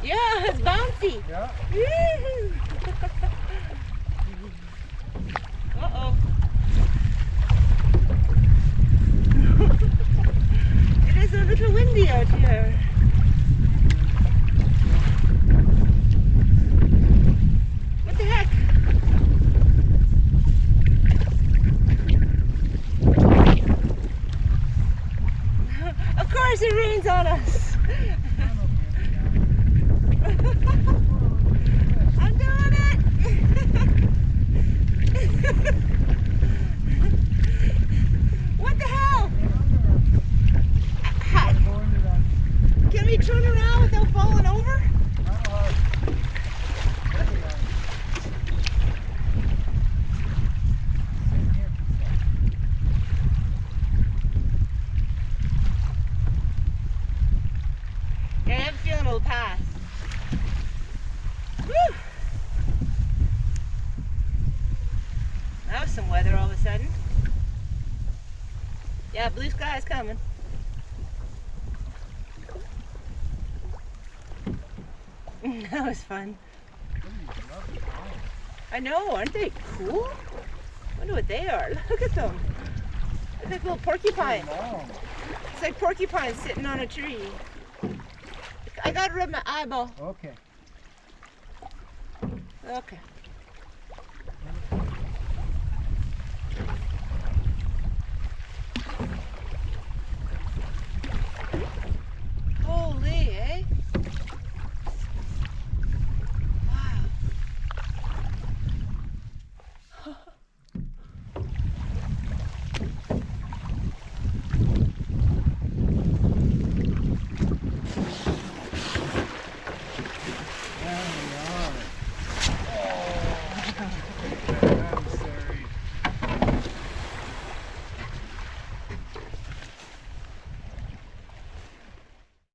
Yeah, it's bouncy. Yeah. Uh-oh. It is a little windy out here. What the heck? Of course it rains on us. I'm doing it. What the hell? Can we turn around without falling over? Yeah, I have a feeling it'll pass. Woo! That was some weather all of a sudden. Yeah, blue sky is coming. That was fun. I know, aren't they cool? I wonder what they are. Look at them. They're like little porcupine. It's like porcupine sitting on a tree. I gotta rub my eyeball. Okay. Okay.